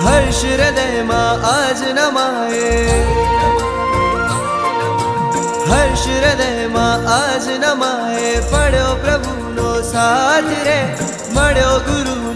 હર્ષ હૃદયમાં આજ નમાએ, હર્ષ હૃદયમાં આજ નમાએ. પડ્યો પ્રભુનો સાથ રે, મળ્યો ગુરુ